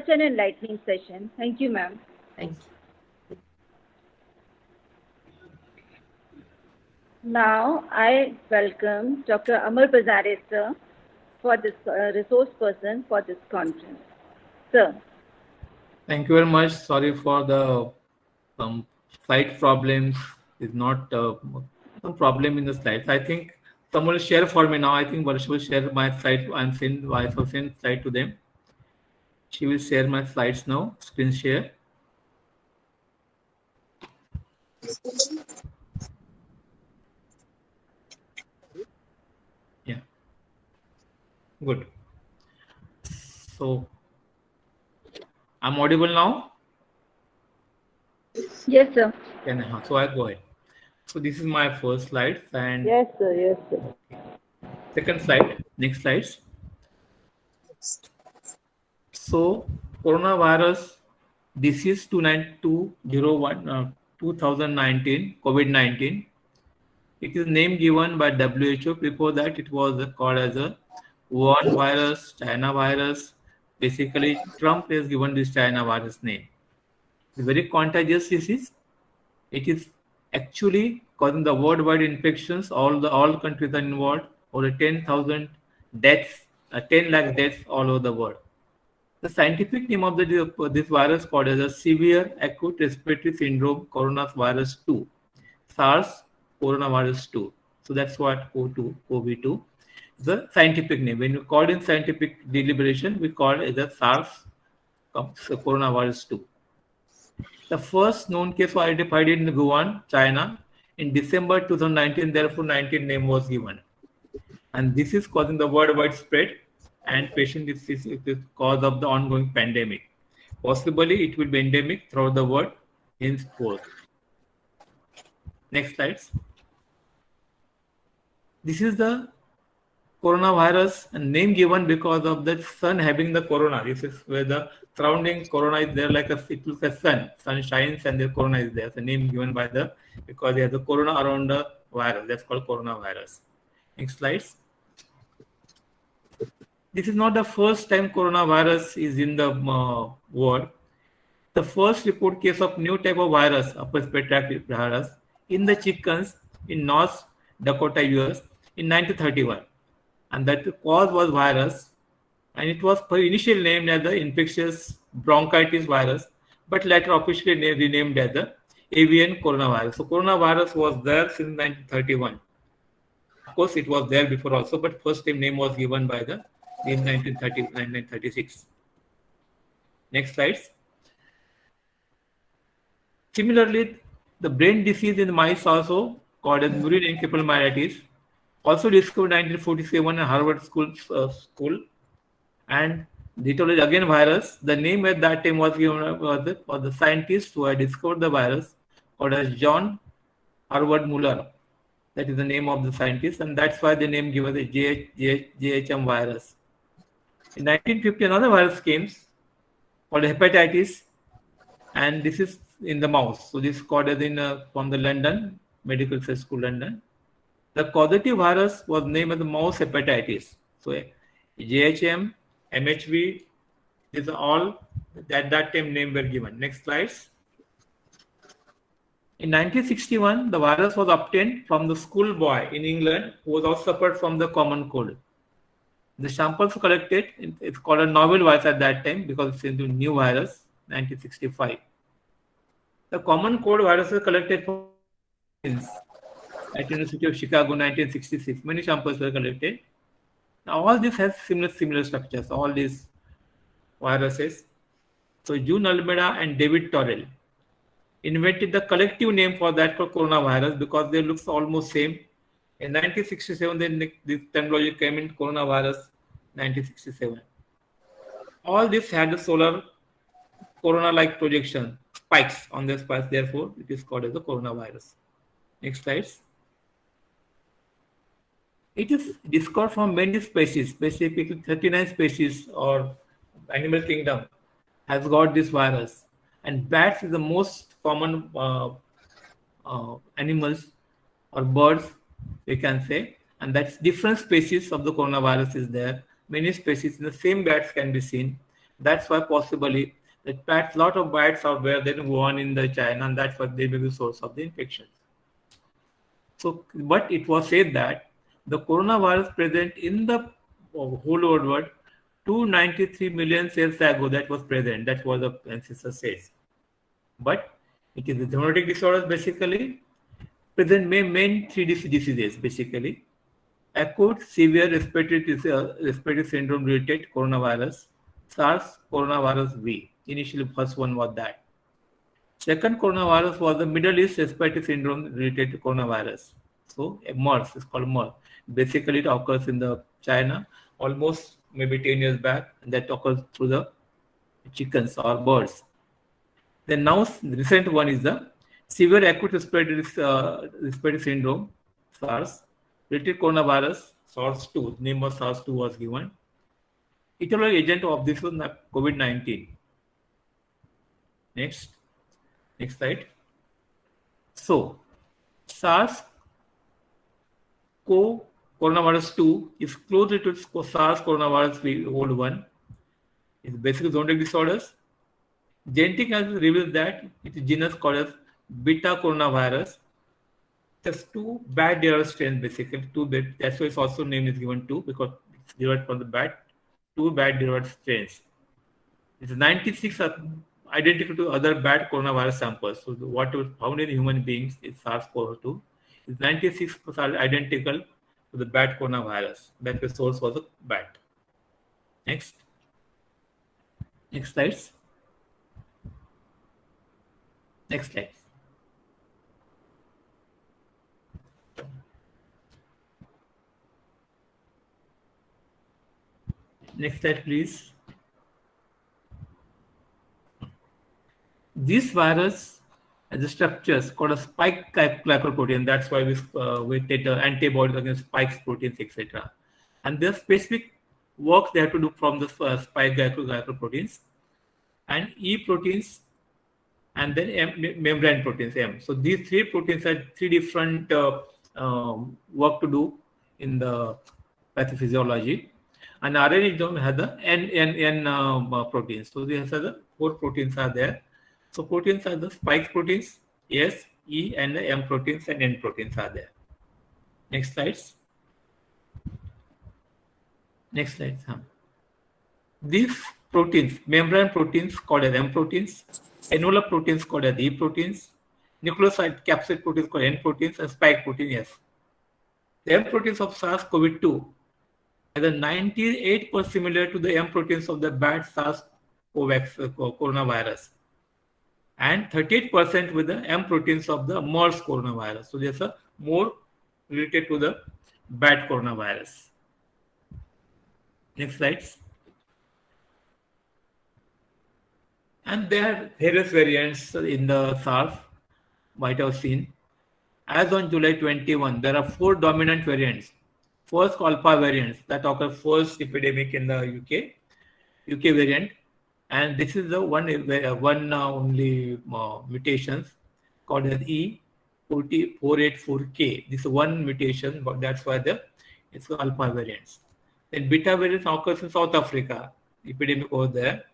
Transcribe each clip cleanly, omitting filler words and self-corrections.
such an enlightening session. Thank you, ma'am. Thank you. Now, I welcome Dr. Amar Bazare, sir, for this resource person for this conference. Sir. Thank you very much. Sorry for the slide problems. Is not some problem in the slides. I think someone will share for me now. I think Varsha will share my slides. I will send slide to them. She will share my slides now. Screen share. Yeah. Good. So I'm audible now? Yes, sir. So I go ahead. So this is my first slide. And yes, sir. Yes, sir. Second slide. Next slides. So coronavirus disease 29201 2019 COVID-19. It is name given by WHO. Before that, it was called as a Wuhan virus, China virus. Basically, Trump has given this China virus name. It's very contagious disease. It is actually causing the worldwide infections. All countries are involved. Over 10,000 deaths, 10 lakh deaths all over the world. The scientific name of this virus called as a severe acute respiratory syndrome coronavirus 2, SARS coronavirus 2. So that's what COVID-2. The scientific name. When you call in scientific deliberation, we call it as SARS coronavirus 2. The first known case was identified in Wuhan, China, in December 2019. Therefore, 19 name was given, and this is causing the worldwide spread. And patient is cause of the ongoing pandemic. Possibly, it will be endemic throughout the world henceforth. Next slides. This is the coronavirus, a name given because of the sun having the corona. This is where the surrounding corona is there, like it looks like sun. Sun shines and the corona is there. The name given by because they have the corona around the virus. That's called coronavirus. Next slides. This is not the first time coronavirus is in the world. The first report case of new type of virus, upper respiratory virus, in the chickens in North Dakota, US, in 1931. And that cause was virus, and it was initially named as the infectious bronchitis virus, but later officially renamed as the avian coronavirus. So coronavirus was there since 1931. Of course, it was there before also, but first time name was given by in 1936. Next slides. Similarly, the brain disease in mice also called as murine encephalomyelitis, also discovered in 1947 at Harvard School, and etiology again virus. The name at that time was given for the scientist who had discovered the virus, called as John Harvard Muller. That is the name of the scientist, and that's why the name given the JHM virus. In 1950, another virus came called hepatitis, and this is in the mouse. So this is called as from the London Medical Research School, London. The causative virus was named as the mouse hepatitis. So JHM, MHV, these are all at that time name were given. Next slides. In 1961, the virus was obtained from the schoolboy in England who was also suffered from the common cold. The samples collected, it's called a novel virus at that time because it's a new virus, 1965. The common cold virus was collected from at University of Chicago, 1966. Many samples were collected. Now all this has similar structures, all these viruses. So June Almeida and David Torrell invented the collective name for that called coronavirus because they look almost same. In 1967, then this technology came in coronavirus, 1967. All this had a solar corona-like projection, spikes on the spikes, therefore it is called as the coronavirus. Next slides. It is discovered from many species, specifically 39 species or animal kingdom has got this virus. And bats is the most common animals or birds, we can say, and that's different species of the coronavirus is there. Many species in the same bats can be seen. That's why possibly that bats, lot of bats are where then born in the China, and that's why they may be the source of the infection. So, but it was said that the coronavirus present in the whole world 293 million cells ago that was present. That was the ancestor says. But it is the zoonotic disorders basically present main three diseases basically: acute severe respiratory syndrome related coronavirus, SARS coronavirus V. Initially, first one was that. Second coronavirus was the Middle East respiratory syndrome related to coronavirus. So MERS is called MERS. Basically, it occurs in the China almost maybe 10 years back, and that occurs through the chickens or birds. Then now the recent one is the severe acute respiratory syndrome, SARS, related coronavirus, SARS-2. Name of SARS-2 was given. Etiological agent of this was COVID-19. Next slide. So, SARS coronavirus 2 is closely to SARS coronavirus old one. It's basically zoonotic disorders. Genetic analysis reveals that it is genus called as beta coronavirus. There's two bad derived strains basically. That's why it's also name is given 2 because it's derived from the two bad derived strains. It's 96 are identical to other bad coronavirus samples. So what was found in human beings is SARS-CoV-2. It's 96% identical to the bad coronavirus. That the source was a bat. Next slides. Next slide. Next slide, please. This virus has a structures called a spike glycoprotein. That's why we take antibodies against spike proteins, etc. And there are specific work they have to do from the spike glycoproteins and E proteins and then membrane proteins M. So these three proteins have three different work to do in the pathophysiology. And RNA genome has the N proteins. So these are the 4 proteins are there. So proteins are the spike proteins, S, E, and the M proteins and N proteins are there. Next slides. Next slides. These proteins, membrane proteins called as M proteins, envelope proteins called as E proteins, nucleoside capsid proteins called N proteins, and spike protein S. The M proteins of SARS-CoV-2 are 98% similar to the M proteins of the bad SARS-CoV coronavirus, and 38% with the M proteins of the MERS coronavirus. So there's a more related to the bad coronavirus. Next slides. And there are various variants in the SARS might have seen. As on July 21, there are 4 dominant variants. First, alpha variants that occur first epidemic in the UK variant. And this is the one only mutations called as E484K. This is one mutation, but that's why it's alpha variants. Then beta variants occurs in South Africa, epidemic over there.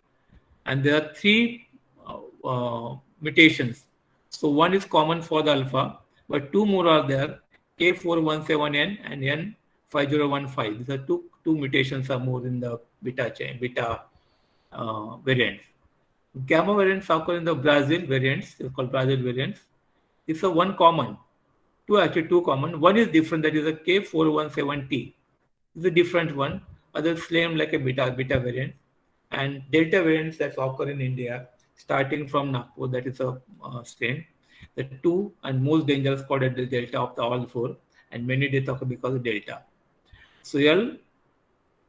And there are 3 mutations. So one is common for the alpha, but 2 more are there, K417N and N5015. These are two mutations are more in the beta variants. Gamma variants occur in the Brazil variants. It's called Brazil variants. It's a one common. Two common. One is different. That is a K417T. It's a different one. Others claim like a beta variant. And delta variants that occur in India, starting from Nagpur, that is a strain. The 2 and most dangerous called the delta of the all 4, and many deaths occur because of delta. So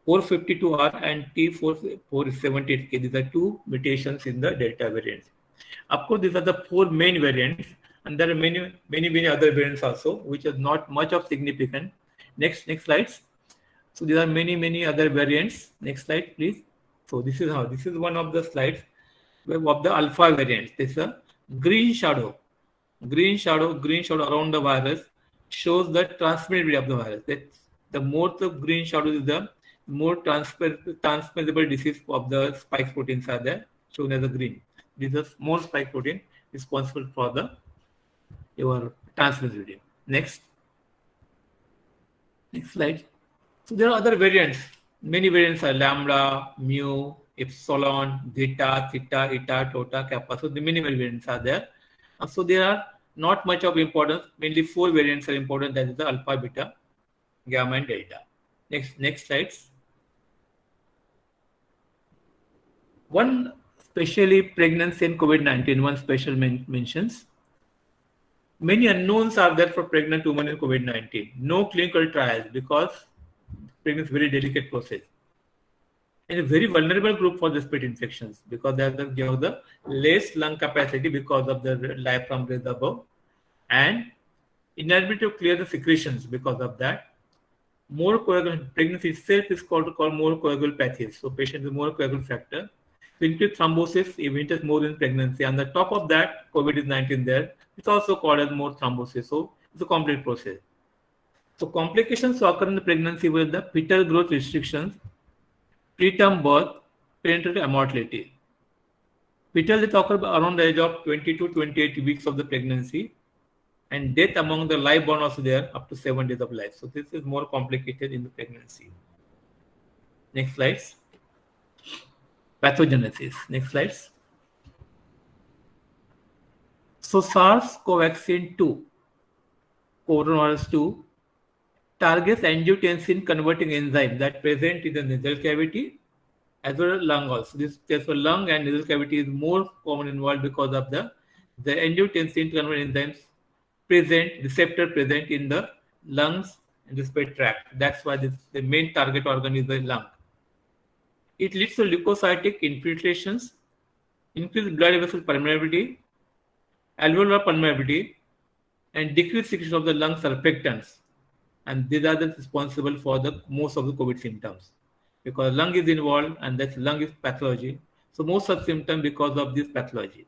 L452R and T478K, these are 2 mutations in the delta variants. Of course, these are the 4 main variants, and there are many other variants also, which is not much of significant. Next slides. So there are many other variants. Next slide, please. So this is one of the slides of the alpha variants. This is a green shadow around the virus shows the transmissibility of the virus. The more the green shadow is the more transmissible disease of the spike proteins are there, shown as the green. This is more spike protein responsible for the your transmissibility. Next slide. So there are other variants. Many variants are lambda, mu, epsilon, zeta, theta, eta, tota, kappa. So the many variants are there. So there are not much of importance. Mainly 4 variants are important. That is the alpha, beta, gamma, and delta. Next slides. One especially pregnancy and COVID-19. One special mentions. Many unknowns are there for pregnant women in COVID-19. No clinical trials because pregnancy is a very delicate process. And a very vulnerable group for the respiratory infections because they have the less lung capacity because of the life from the above and inability to clear the secretions because of that. More coagulation, pregnancy itself is called more coagulopathies. So patient with more coagulation factor. So increased thrombosis event is more in pregnancy. On the top of that, COVID-19 there. It's also called as more thrombosis. So it's a complete process. So complications occur in the pregnancy with the fetal growth restrictions, preterm birth, parental mortality. Fetal death occurs around the age of 20 to 28 weeks of the pregnancy, and death among the live born also there up to 7 days of life. So this is more complicated in the pregnancy. Next slides. Pathogenesis. Next slides. So SARS-CoV-2, coronavirus 2, targets angiotensin converting enzyme that present in the nasal cavity as well as lung also. This test for lung and nasal cavity is more common involved because of the angiotensin converting enzymes receptor present in the lungs and respiratory tract. That's why the main target organ is the lung. It leads to leukocytic infiltrations, increased blood vessel permeability, alveolar permeability, and decreased secretion of the lung surfactants. And these are responsible for the most of the COVID symptoms because lung is involved and that lung is pathology. So most of the symptoms because of this pathology.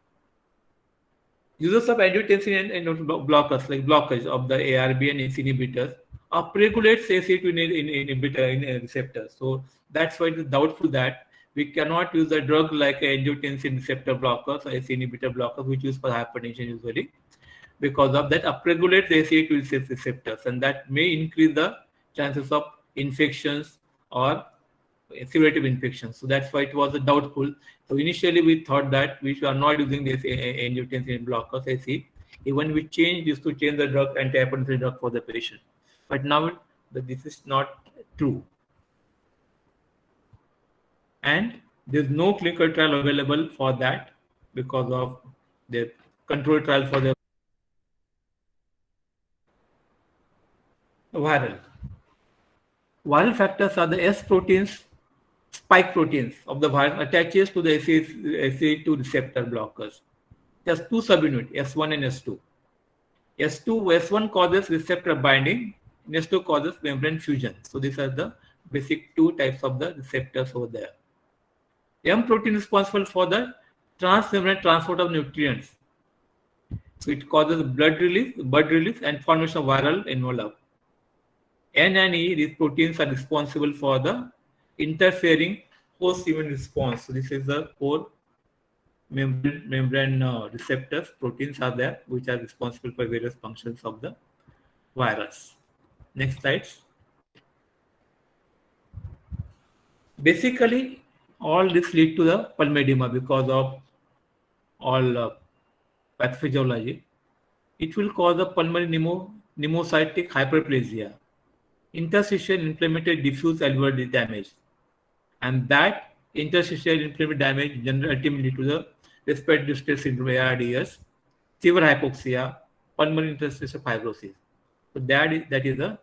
Users of angiotensin and blockers like blockage of the ARB and ACE inhibitors upregulates ACE2 inhibitor receptor. So that's why it is doubtful that we cannot use a drug like angiotensin receptor blockers or ACE inhibitor blockers, which is for hypertension usually, because of that upregulates ACE2 receptors, and that may increase the chances of infections or severity of infections. So that's why it was doubtful. So initially we thought that we are not using this angiotensin blockers ACE. Even we used to change the drug, antihypertensive drug for the patient. But now this is not true. And there's no clinical trial available for that because of the control trial for the viral. Viral factors are the S proteins, spike proteins of the virus attaches to the ACE2 receptor blockers. There's 2 subunits, S1 and S2. S1 causes receptor binding, and S2 causes membrane fusion. So these are the basic 2 types of the receptors over there. M protein is responsible for the transmembrane transport of nutrients. So it causes blood release and formation of viral envelope. N and E, these proteins are responsible for the interfering host immune response. So this is the 4 membrane receptors, proteins are there, which are responsible for various functions of the virus. Next slides. Basically, all this lead to the pulmonedema because of all pathophysiology. It will cause a pulmonary pneumocytic hyperplasia, interstitial inflammatory diffuse alveolar damage, and that interstitial inflammatory damage generally ultimately to the respiratory distress syndrome (ARDS), severe hypoxia, pulmonary interstitial fibrosis. So that is the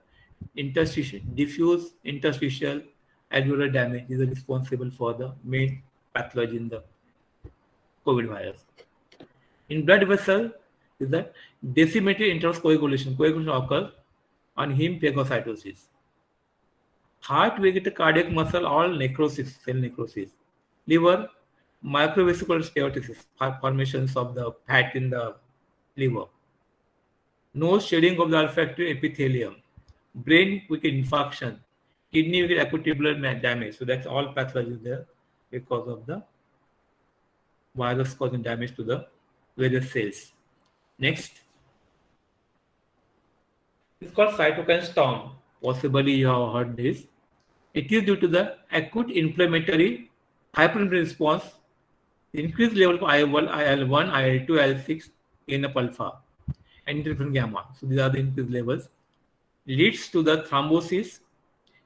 diffuse interstitial alveolar damage is responsible for the main pathology in the COVID virus. In blood vessel is that decimated intravenous coagulation. Coagulation occurs on hemophagocytosis. Heart, we get cardiac muscle, all necrosis, cell necrosis. Liver, microvesicular steatosis, formations of the fat in the liver. Nose, shedding of the olfactory epithelium. Brain, we get infarction. Kidney will get acute tubular damage. So that's all pathology there because of the virus causing damage to the various cells. Next, it's called cytokine storm. Possibly you have heard this. It is due to the acute inflammatory hyperinflammatory response, increased level of IL-1, IL-2, IL-6, TNF-alpha, and interferon gamma. So these are the increased levels. Leads to the thrombosis,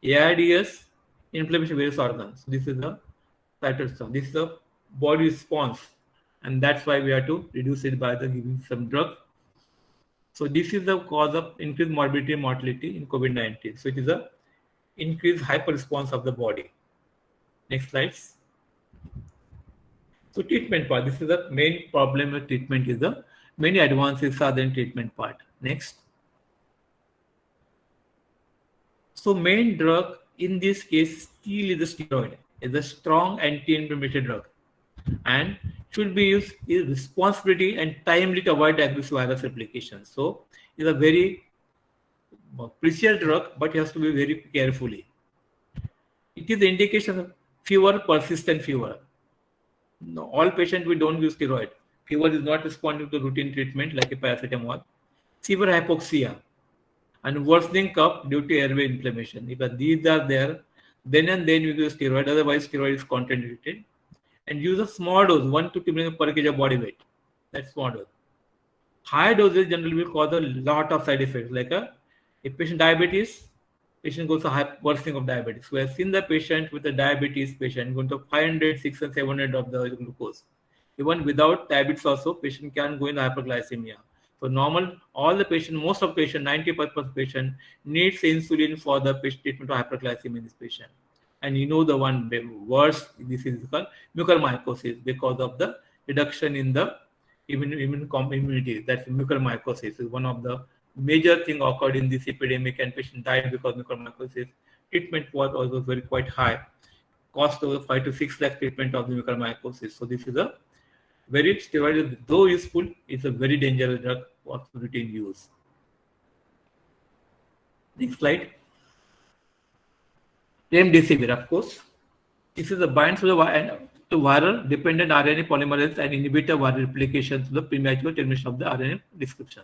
ARDS, inflammation of various organs. This is the cytokine storm. This is the body response, and that's why we have to reduce it by giving some drug. So this is the cause of increased morbidity and mortality in COVID-19. So it is a increased hyper response of the body. Next slides. So treatment part. This is the main problem with treatment is the many advances are in treatment part. Next. So main drug in this case still is the steroid. Is a strong anti-inflammatory drug and should be used with responsibility and timely to avoid aggressive virus replication. So it's a very precious drug, but it has to be very carefully. It is the indication of fever, persistent fever. No, all patients we don't use steroid. Fever is not responding to routine treatment like a paracetamol. Severe hypoxia and worsening cough due to airway inflammation. If these are there, then and then you use steroid. Otherwise, steroid is contraindicated. And use a small dose, 1 to 2 mg per kg of body weight. That's small dose. High doses generally will cause a lot of side effects, like a patient diabetes, patient goes to high worsening of diabetes. We have seen the patient with a diabetes patient going to 500, 600, 700 of the glucose. Even without diabetes also, patient can go into hyperglycemia. So normal, all the patient, most of patient, 90% patient needs insulin for the treatment of hyperglycemia in this patient. And you know the one worst, this is called mucormycosis because of the reduction in the immunity. That's mucormycosis is one of the major thing occurred in this epidemic, and patient died because of mucormycosis. Treatment was also very quite high, cost over 5 to 6 lakh treatment of the mucormycosis. So this is a very steroid, though useful, it's a very dangerous drug for routine use. Next slide. Remdesivir, of course. This is a binds to the viral dependent RNA polymerase and inhibitor viral replication to the premature termination of the RNA description.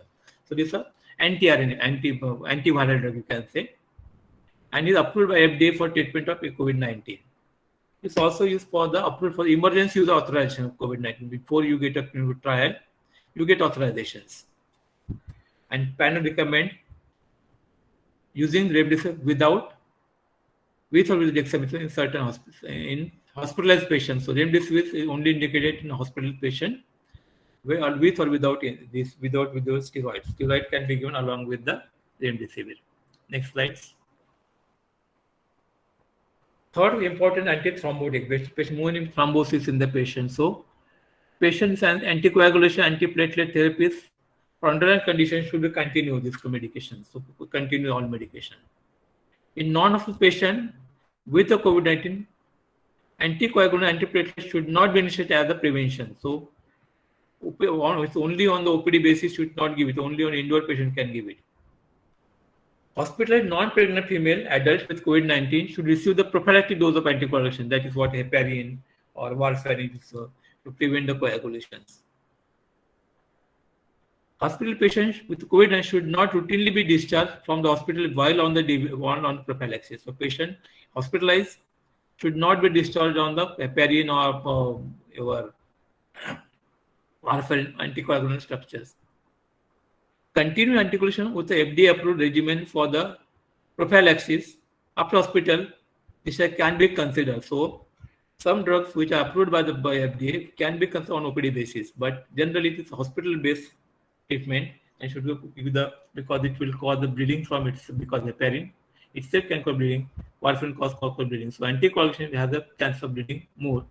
So this is a anti-RNA, antiviral drug, you can say, and is approved by FDA for treatment of COVID-19. It's also used for the approved for emergency use authorization of COVID-19. Before you get a clinical trial, you get authorizations. And panel recommend using remdesivir with or with dexamethasone in certain hospitals, in hospitalized patients. So remdesivir is only indicated in hospital patient, with or without this, without steroids. Steroid can be given along with the remdesivir. Next slide. Third important antithrombotic, patient moving in thrombosis in the patient. So patients and anticoagulation, antiplatelet therapies for underlying conditions should be continue this medication. So continue all medication. In non-hospital patient with the COVID-19, anticoagulant, antiplatelet should not be initiated as a prevention. So it's only on the OPD basis, should not give it. Only on indoor patient can give it. Hospitalized non-pregnant female adults with COVID-19 should receive the prophylactic dose of anticoagulation. That is what heparin or warfarin is to prevent the coagulations. Hospital patients with COVID-19 should not routinely be discharged from the hospital while on prophylaxis. So patient hospitalized should not be discharged on the heparin or warfarin anticoagulant structures. Continue anticoagulation with the FDA-approved regimen for the prophylaxis after hospital. This can be considered. So some drugs which are approved by FDA can be considered on OPD basis, but generally it is hospital-based treatment and should be because it will cause the bleeding from it, because heparin itself can cause bleeding, warfarin cause bleeding. So anticoagulation has a chance of bleeding more.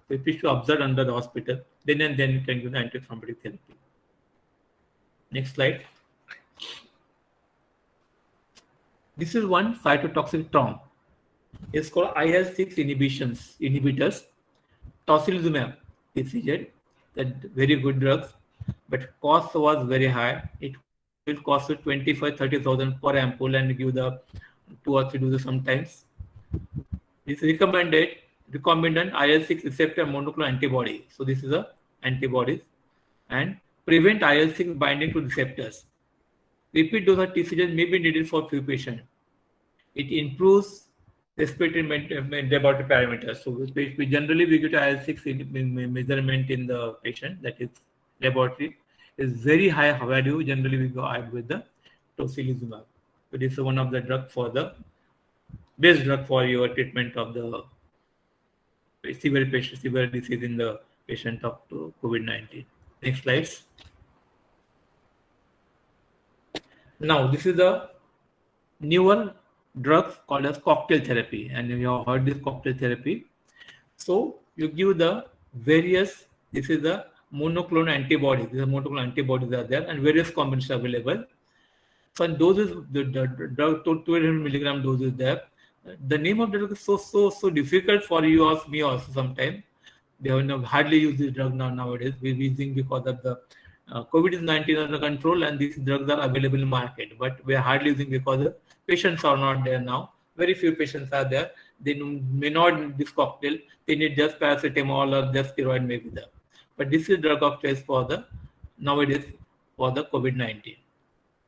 So it is to observe under the hospital, then and then you can use the antithrombotic therapy. Next slide. This is one cytotoxic TOM. It's called IL-6 inhibitors. Tocilizumab is that very good drugs, but cost was very high. It will cost you 25,000-30,000 per ampoule and give the 2 or 3 doses sometimes. This recommended recombinant IL-6 receptor monoclonal antibody. So this is a antibodies and prevent IL-6 binding to receptors. Repeat dose of TCGs may be needed for few patients. It improves respiratory laboratory parameters. So we generally we get IL-6 measurement in the patient, that is laboratory, is very high value. Generally we go ahead with the tocilizumab. So this is one of the drug for the best drug for your treatment of the severe disease in the patient of COVID-19. Next slides. Now this is the newer drugs called as cocktail therapy, and you have heard this cocktail therapy. So you give the various, this is the monoclonal antibodies. These are monoclonal antibodies are there and various combinations available. So doses, the drug 1200 milligram dose is there. The name of the drug is so difficult for you or me also sometimes. They have hardly use this drug nowadays. We're using because of the COVID-19 under control and these drugs are available in the market. But we are hardly using because the patients are not there now. Very few patients are there. They may not need this cocktail. They need just paracetamol or just steroid maybe there. But this is drug of choice for the nowadays for the COVID-19.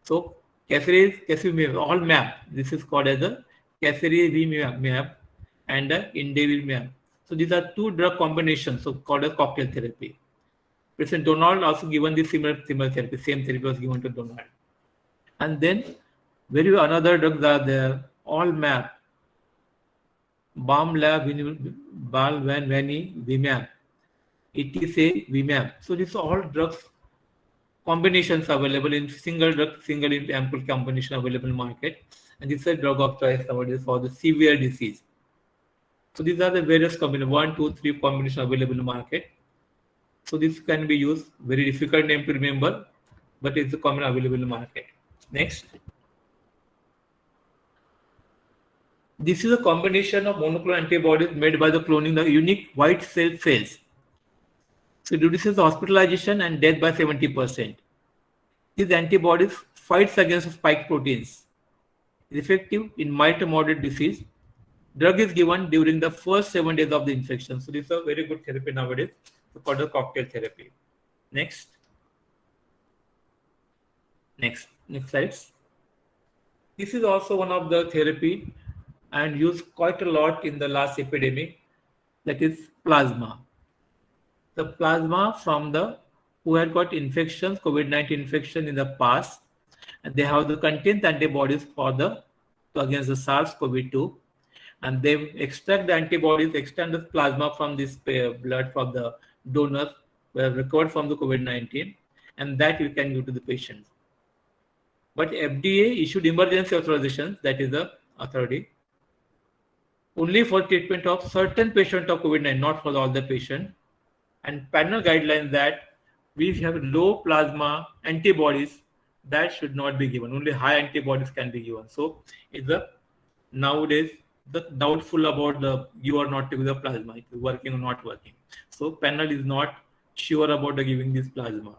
So casirivimab, all map. This is called as a casirivimab and indevimab. So these are two drug combinations, so called as cocktail therapy. President Donald also given the similar therapy. Same therapy was given to Donald. And then very another drugs are there. All map. Balvanvimab. Itizumab. So these are all drugs combinations available in single ample combination available in market, and this is a drug of choice nowadays for the severe disease. So these are the various combinations, 1, 2, 3 combinations available in the market. So this can be used. Very difficult name to remember, but it's a common available in the market. Next. This is a combination of monoclonal antibodies made by the cloning the unique white cells. So it reduces hospitalization and death by 70%. These antibodies fights against spike proteins. It's effective in mild to moderate disease. Drug is given during the first 7 days of the infection. So this is a very good therapy nowadays. It's called a cocktail therapy. Next slides. This is also one of the therapy and used quite a lot in the last epidemic, that is plasma. The plasma from the who had got infections, COVID-19 infection in the past, and they have the contained antibodies for the against the SARS-CoV-2, and they extract the antibodies, extend the plasma from this blood from the donors who have recovered from the COVID-19, and that you can give to the patients. But FDA issued emergency authorizations, that is the authority, only for treatment of certain patients of COVID-19, not for all the patients. And panel guidelines that we have low plasma antibodies that should not be given. Only high antibodies can be given. So it's nowadays the doubtful about the you are not giving the plasma, it is working or not working. So panel is not sure about the giving this plasma.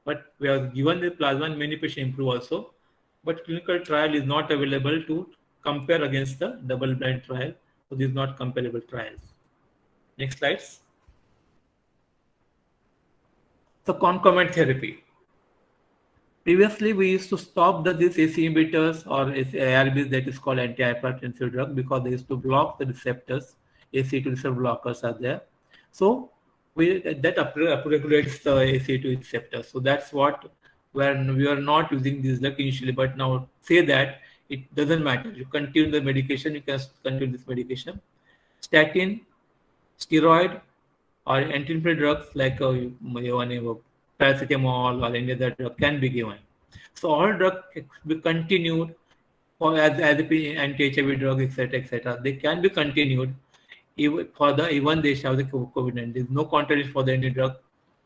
But we have given the plasma and many patients improve also. But clinical trial is not available to compare against the double-blind trial. So these are not comparable trials. Next slides. So concomitant therapy. Previously, we used to stop these ACE inhibitors or ARBs, that is called antihypertensive drug, because they used to block the receptors. ACE2 receptor blockers are there. So that upregulates the ACE2 receptor. So that's what when we are not using this drug initially, but now say that it doesn't matter. You continue the medication, you can continue this medication. Statin, steroid, or anti-inflammatory drugs like paracetamol or any other drug can be given. So all drugs be continued for as anti-HIV drug, etc. They can be continued even for even they have the COVID-19. There is no contradiction for any drug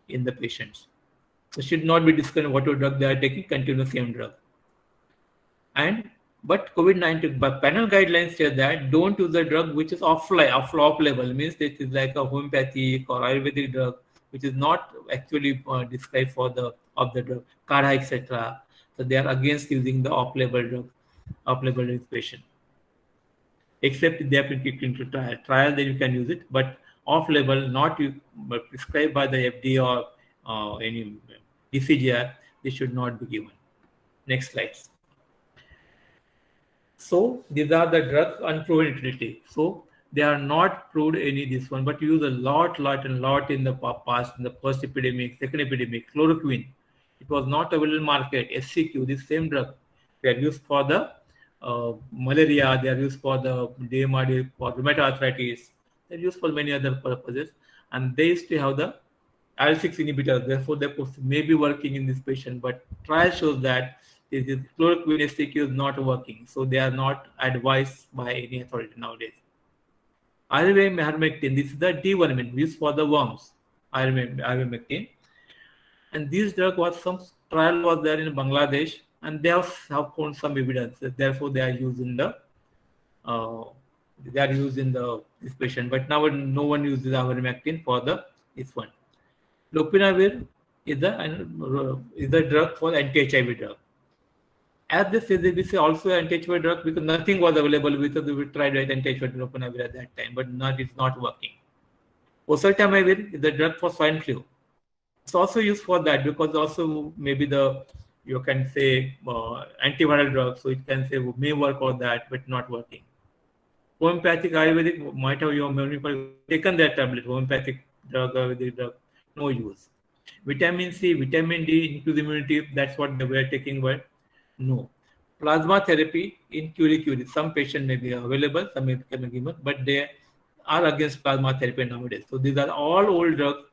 in the patients. So should not be discussed whatever drug they are taking, continue the same drug. But COVID-19, but panel guidelines say that don't use the drug which is off label, means it is like a homeopathic or Ayurvedic drug, which is not actually described for the drug, Kadha, etc. So they are against using the off-label drug, off-label patient. except if they have been clinical trial, then you can use it, but off-label, not but prescribed by the FDA or any DCGR, they should not be given. Next slides. So these are the drugs unproven utility. So they are not proved any this one, but use a lot in the past, in the first epidemic, second epidemic. Chloroquine, it was not available in market. SCQ, this same drug, they are used for the malaria, they are used for the DMRD, for rheumatoid arthritis, they are used for many other purposes, and they used to have the IL-6 inhibitors. Therefore, they may be working in this patient, but trial shows that this chloroquine SCQ is not working, so they are not advised by any authority nowadays. Ivermectin, this is the deworming used for the worms. Ivermectin, and this drug was some trial was there in Bangladesh, and they have found some evidence. Therefore, they are used in the this patient. But now no one uses ivermectin for this one. Lopinavir is the drug for anti-HIV drug. As they say, this is also anti-HIV drug because nothing was available because we tried anti-HIV lopinavir at that time, but it's not working. Oseltamivir is the drug for swine flu. It's also used for that because also maybe you can say antiviral drug, so it can say may work on that, but not working. Homeopathic Ayurvedic might have your memory taken that tablet. Homeopathic drug, Ayurvedic drug, no use. Vitamin C, vitamin D, increase immunity. That's what they were taking, but no. Plasma therapy in curie. Some patients may be available, some may be given, but they are against plasma therapy nowadays. So these are all old drugs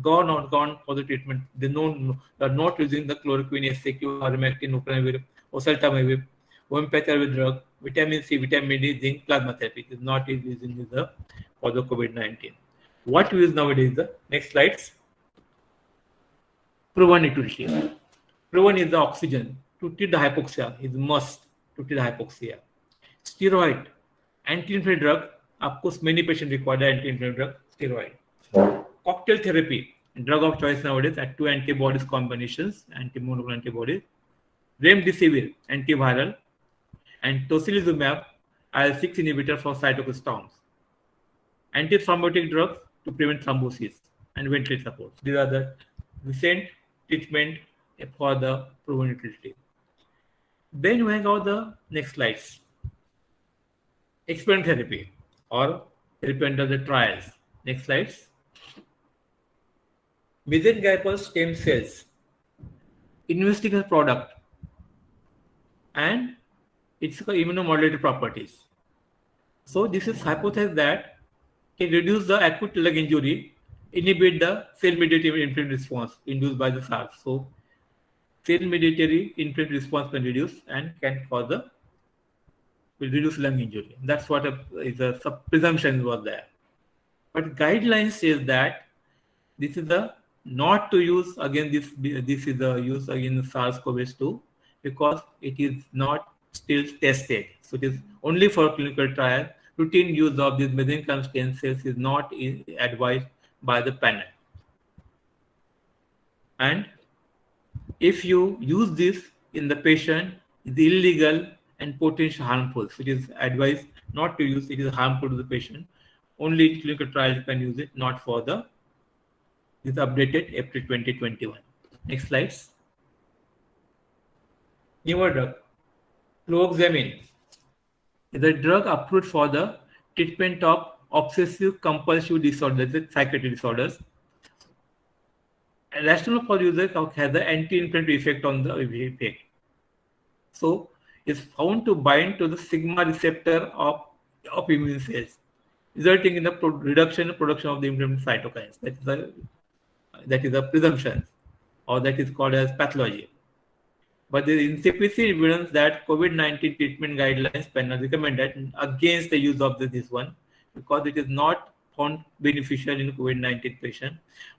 gone for the treatment. They are not using the chloroquine, SCQ, ivermectin, lopinavir, oseltamivir, homeopathic drug, vitamin C, vitamin D, zinc, plasma therapy is not using for the COVID-19. What we use nowadays? The next slides. Proven utility. Proven is the oxygen to treat the hypoxia is must to treat the hypoxia. Steroid, anti-inflammatory drug. Of course, many patients require anti-inflammatory drug. Steroid. Cocktail therapy, drug of choice nowadays at 2 antibodies combinations, anti-monoclonal antibodies. Remdesivir, antiviral, and tocilizumab, IL-6 inhibitor for cytokine storms. Antithrombotic drugs to prevent thrombosis and ventilation support. These are the recent treatment for the proven utility. Then we have the next slides. Experimental therapy or therapy under the trials. Next slides. Mesenchymal stem cells, investigational product, and its immunomodulated properties. So this is hypothesized that can reduce the acute lung injury, inhibit the cell-mediated inflammatory response induced by the SARS. So cell-mediated inflammatory response can reduce and can will reduce lung injury. That's what is a presumption was there. But guidelines says that this is the not to use again. This is the use again SARS-CoV-2 because it is not still tested. So it is only for clinical trial. Routine use of these mesenchymal stem cells is not advised by the panel. And if you use this in the patient, it is illegal and potentially harmful. So it is advised not to use. It is harmful to the patient. Only in clinical trials you can use it, not for the. This is updated April 2021. Next slides. Newer drug, cloxamine, is a drug approved for the treatment of obsessive compulsive disorders, psychiatric disorders. A rationale for users has the anti-inflammatory effect on the effect. So it's found to bind to the sigma receptor of immune cells, resulting in the reduction in production of the inflammatory cytokines. That is a presumption, or that is called as pathology. But there is insufficient evidence that COVID-19 treatment guidelines panel recommended against the use of this one because it is not found beneficial in COVID-19 patient.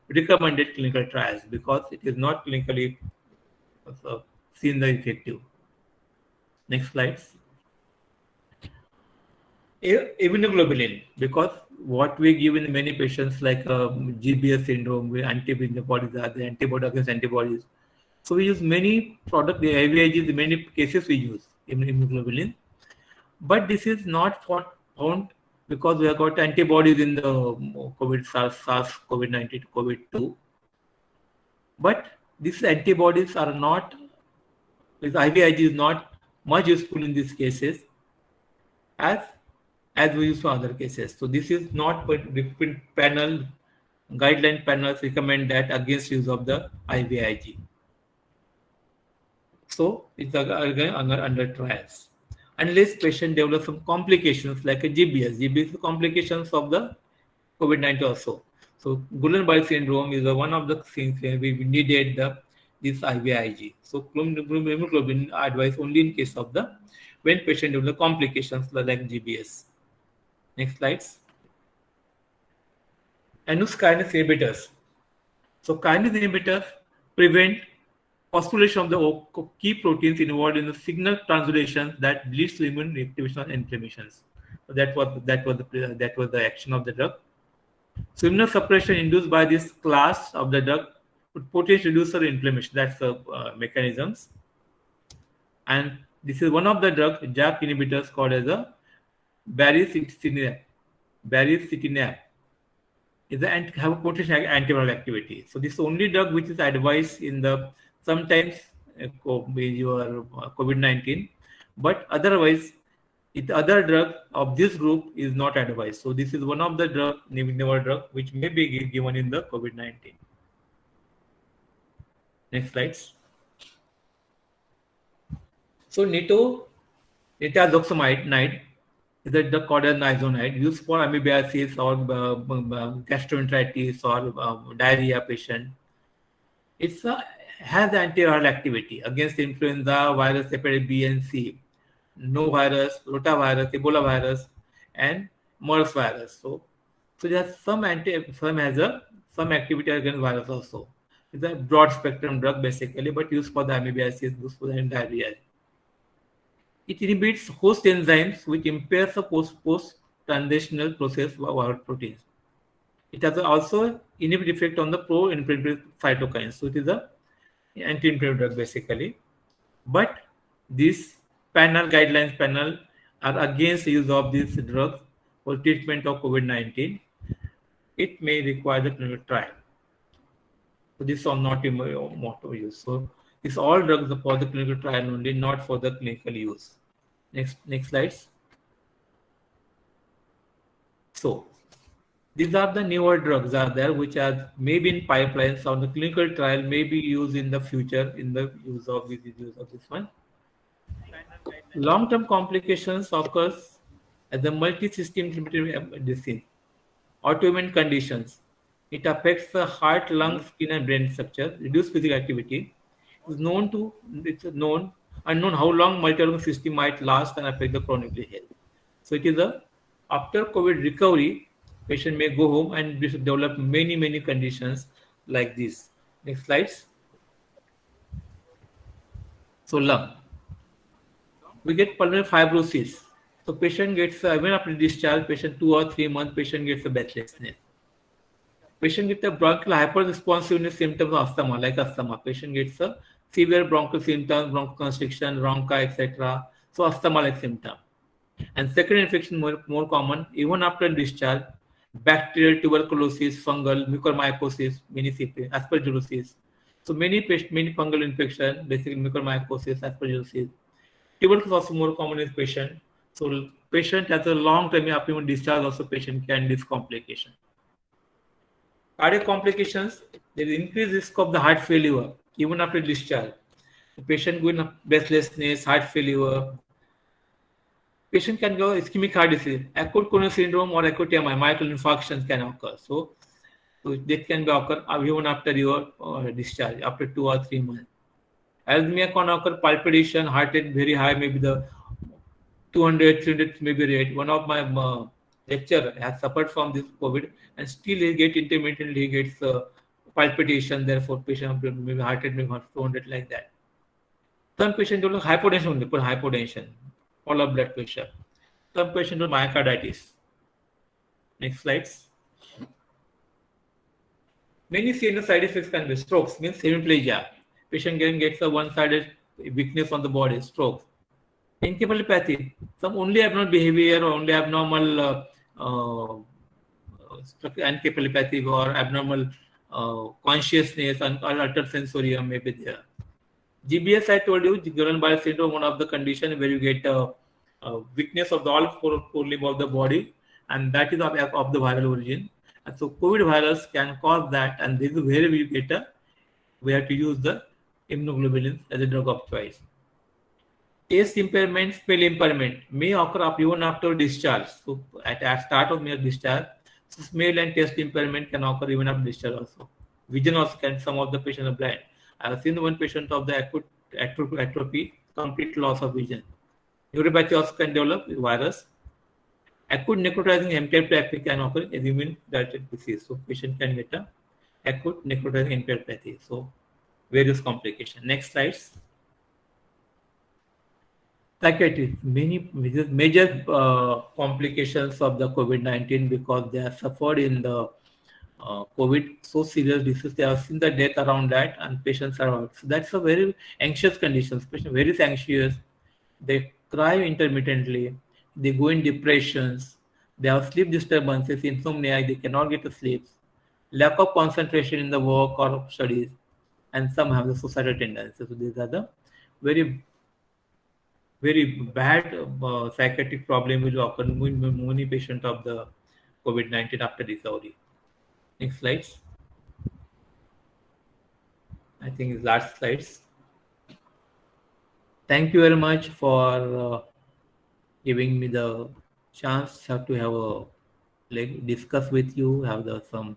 Recommended clinical trials because it is not clinically seen the effective. Next slides. Immunoglobulin, because what we give in many patients like GBS syndrome, where antibodies are the antibody against antibodies. So we use many products, the IVIG, in many cases we use immunoglobulin, but this is not for don't, because we have got antibodies in the COVID, SARS, COVID-19, COVID-2. But these antibodies are not, this IVIG is not much useful in these cases as we use for other cases. So this is not, but different panel, guideline panels recommend that against use of the IVIG. So it's again under trials. Unless patient develops some complications like a GBS. GBS is complications of the COVID-19 also. So Guillain-Barré syndrome is one of the things where we needed this IVIG. So hemoglobin advised only in case of when patient develops complications like GBS. Next slides. Annus kinase inhibitors. So kinase inhibitors prevent phosphorylation of the key proteins involved in the signal translation that leads to immune reactivation and inflammations. So that was the action of the drug. So immunosuppression induced by this class of the drug would potentially reduce the inflammation. That's the mechanisms. And this is one of the drug JAK inhibitors called as a baricitinib. Baricitinib is have a potential antiviral activity. So this is the only drug which is advised in the sometimes your COVID-19, but otherwise the other drug of this group is not advised. So this is one of the newer drug which may be given in the COVID-19. Next slides. So nitazoxamide is a drug called as niacinamide used for amoebiasis or gastroenteritis or diarrhea patient. It has antiviral activity against influenza virus, hepatitis B and C, novirus, rotavirus, Ebola virus, and MERS virus. So there's some some activity against virus also. It's a broad spectrum drug basically, but used for the amoebiasis, used for the diarrhea. It inhibits host enzymes which impairs the post-translational process of our proteins. It has also inhibit effect on the pro-inflammatory cytokines. So it is a anti-inflammatory drug basically. But these guidelines panel are against the use of these drugs for treatment of COVID-19. It may require the clinical trial. So this is not motto use. So these all drugs are for the clinical trial only, not for the clinical use. Next slides. So these are the newer drugs are there which are maybe in pipelines on the clinical trial, may be used in the future in the use of this one. Long-term complications occurs as a multi-system inflammatory disease, autoimmune conditions. It affects the heart, lung, skin, and brain structure. Reduced physical activity. It's unknown how long multi-organ system might last and affect the chronic health. So it is after COVID recovery, patient may go home and develop many conditions like this. Next slides. So lung. We get pulmonary fibrosis. So patient gets even after discharge, patient 2 or 3 months, patient gets a breathlessness. Patient gets a bronchial hyperresponsiveness symptoms of asthma, like asthma. Patient gets a severe bronchial symptoms, bronchoconstriction, rhonchi, etc. So asthma-like symptom. And second infection more common even after discharge: bacterial, tuberculosis, fungal, mucormycosis, aspergillosis. So many fungal infection, basically mucormycosis, aspergillosis. Tuberculosis also more common in patient. So patient has a long time after discharge also patient can this complication. Cardiac complications, there is increased risk of the heart failure even after discharge. The patient going breathlessness, heart failure. Patient can go ischemic heart disease, acute coronary syndrome or acute MI, myocardial infarctions can occur. So that can be occur even after your discharge, after 2 or 3 months. Arrhythmia can occur, palpitation, heart rate very high, maybe the 200, 300 maybe rate. One of my lecturer has suffered from this COVID and still he gets intermittently, he gets palpitation, therefore patient maybe heart rate maybe 200 like that. Some patients develop hypotension, all of blood pressure. Some patients develop myocarditis. Next slides. Many CNS side effects can be strokes, means hemiplegia. Patient gets a one-sided weakness on the body, stroke. Encephalopathy, some only abnormal behavior or only abnormal encephalopathy or abnormal consciousness and altered sensorium may be there. GBS, I told you, Guillain-Barré syndrome, one of the conditions where you get weakness of the all four limb of the body, and that is of the viral origin. And so COVID virus can cause that, and this is where we get we have to use the immunoglobulin as a drug of choice. Taste impairment, smell impairment may occur even after discharge. So at start of mere discharge, so smell and taste impairment can occur even after discharge also. Vision also can, some of the patients are blind. I have seen one patient of the acute atrophy, complete loss of vision. Neuropathy also can develop with virus. Acute necrotizing encephalopathy can occur in immune-directed disease. So patient can get a acute necrotizing encephalopathy. So various complications. Next slides. Psychiatry, many major complications of the COVID-19 because they have suffered in the COVID so serious disease. They have seen the death around that, and patients are out. So that's a very anxious condition. Patient very anxious. They cry intermittently. They go in depressions. They have sleep disturbances, insomnia. They cannot get to sleep. Lack of concentration in the work or studies, and some have the suicidal tendencies. So these are the very bad psychiatric problem will occur in many patients of the COVID-19 after recovery. Next slides. I think it's last slides. Thank you very much for giving me the chance to have a discuss with you, have some